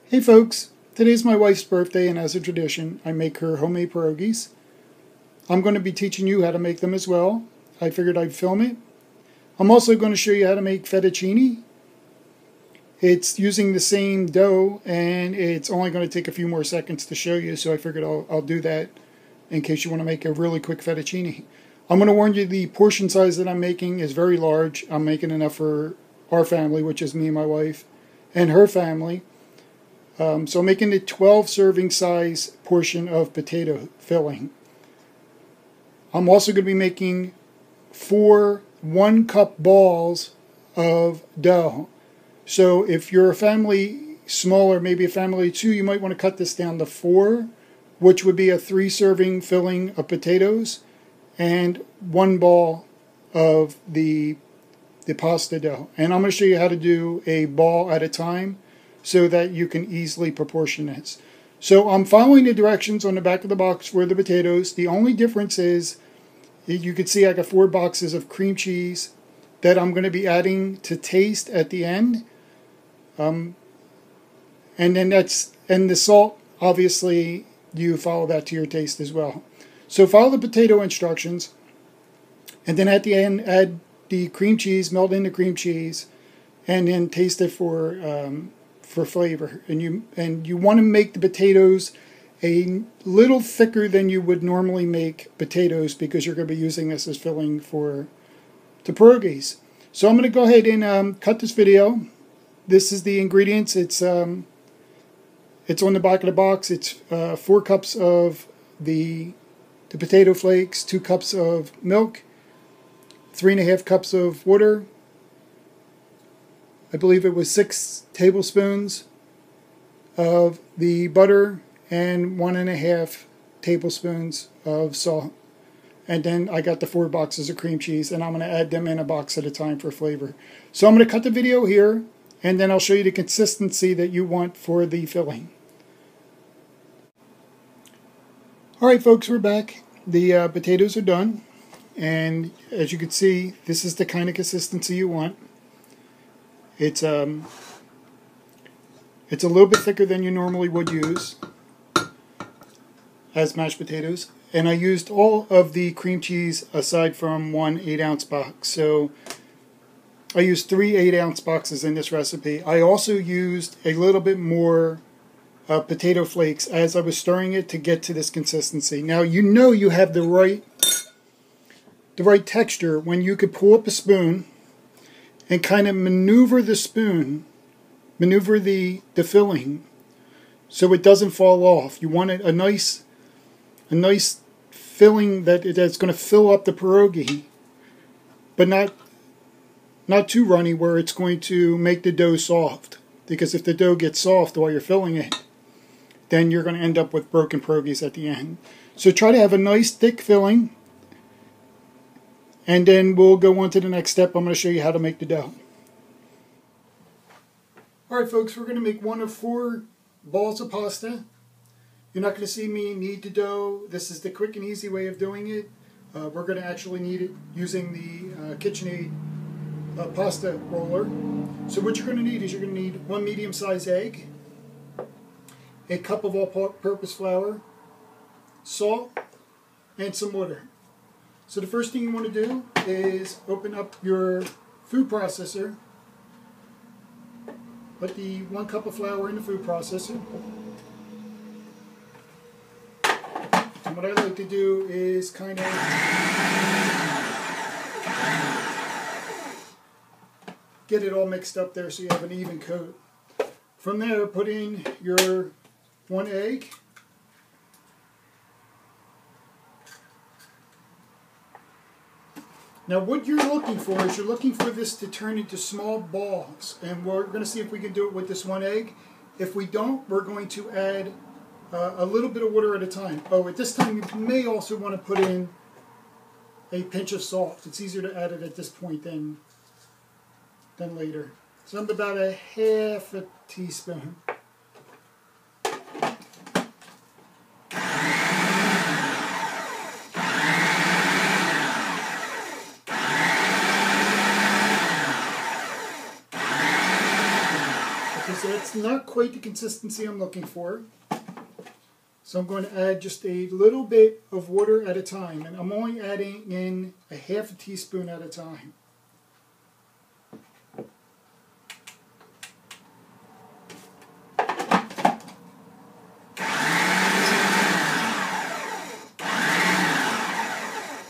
Hey folks, today's my wife's birthday and as a tradition I make her homemade pierogies. I'm going to be teaching you how to make them as well. I figured I'd film it. I'm also going to show you how to make fettuccine. It's using the same dough and it's only going to take a few more seconds to show you, so I figured I'll do that in case you want to make a really quick fettuccine. I'm going to warn you, the portion size that I'm making is very large. I'm making enough for our family, which is me and my wife, and her family. So I'm making a 12 serving size portion of potato filling. I'm also going to be making 4 1-cup balls of dough. So if you're a family smaller, maybe a family of 2, you might want to cut this down to 4, which would be a 3 serving filling of potatoes and 1 ball of the pasta dough. And I'm going to show you how to do a ball at a time, so that you can easily proportion this. So I'm following the directions on the back of the box for the potatoes. The only difference is, you can see I got 4 boxes of cream cheese that I'm going to be adding to taste at the end. And then the salt, obviously you follow that to your taste as well. So follow the potato instructions, and then at the end add the cream cheese, melt in the cream cheese, and then taste it for flavor. And you want to make the potatoes a little thicker than you would normally make potatoes, because you're going to be using this as filling for the pierogies. So I'm going to go ahead and cut this video. This is the ingredients. It's on the back of the box. It's 4 cups of the potato flakes, 2 cups of milk, 3.5 cups of water, I believe it was 6 tablespoons of the butter, and 1.5 tablespoons of salt. And then I got the 4 boxes of cream cheese, and I'm going to add them in a box at a time for flavor. So I'm going to cut the video here, and then I'll show you the consistency that you want for the filling. Alright folks, we're back. The potatoes are done, and as you can see, this is the kind of consistency you want. It's a little bit thicker than you normally would use as mashed potatoes. And I used all of the cream cheese aside from 1 8-ounce box. So I used 3 8-ounce boxes in this recipe. I also used a little bit more potato flakes as I was stirring it to get to this consistency. Now you know you have the right texture when you could pull up a spoon and kind of maneuver the spoon, maneuver the filling, so it doesn't fall off. You want a nice filling that's going to fill up the pierogi, but not too runny where it's going to make the dough soft. Because if the dough gets soft while you're filling it, then you're going to end up with broken pierogies at the end. So try to have a nice thick filling. And then we'll go on to the next step. I'm going to show you how to make the dough. Alright folks, we're going to make 1 of 4 balls of pasta. You're not going to see me knead the dough. This is the quick and easy way of doing it. We're going to actually knead it using the KitchenAid pasta roller. So what you're going to need is you're going to need 1 medium-sized egg, a cup of all-purpose flour, salt, and some water. So the first thing you want to do is open up your food processor. Put the 1 cup of flour in the food processor. And what I like to do is kind of get it all mixed up there so you have an even coat. From there, put in your 1 egg. Now what you're looking for is you're looking for this to turn into small balls, and we're going to see if we can do it with this 1 egg. If we don't, we're going to add a little bit of water at a time. Oh, at this time you may also want to put in a pinch of salt. It's easier to add it at this point than later. So I'm about a half a teaspoon. That's not quite the consistency I'm looking for. So I'm going to add just a little bit of water at a time, and I'm only adding in a half a teaspoon at a time.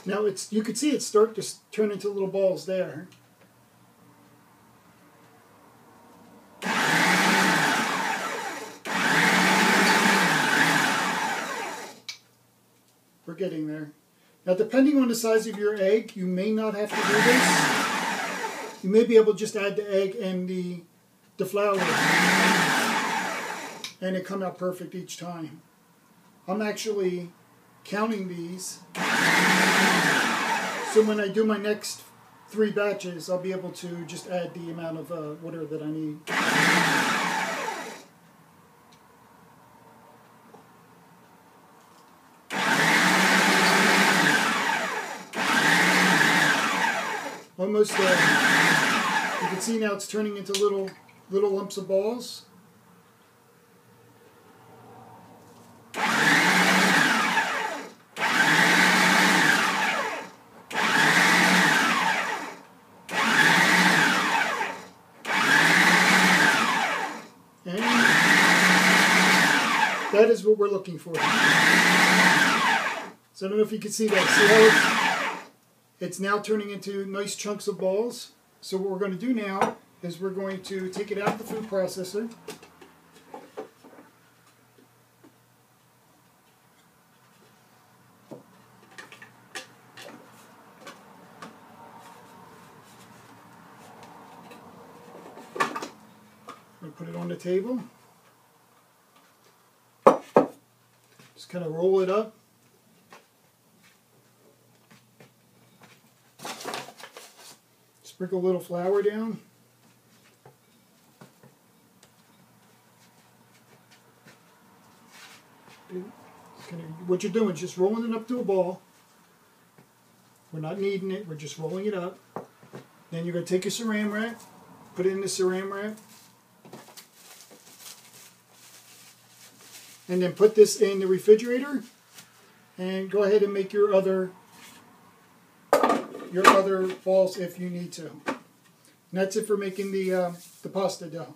Now you can see it start to turn into little balls there. We're getting there. Now, depending on the size of your egg, you may not have to do this. You may be able to just add the egg and the flour, and it come out perfect each time. I'm actually counting these, so when I do my next 3 batches, I'll be able to just add the amount of water that I need. Almost there. You can see now it's turning into little lumps of balls. And that is what we're looking for. So I don't know if you can see that. See how it's now turning into nice chunks of balls. So what we're going to do now is we're going to take it out of the food processor. I'm going to put it on the table. Just kind of roll it up. Sprinkle a little flour down. What you're doing is just rolling it up to a ball. We're not kneading it, we're just rolling it up. Then you're going to take your saran wrap, put it in the saran wrap, and then put this in the refrigerator, and go ahead and make your other balls if you need to. And that's it for making the pasta dough.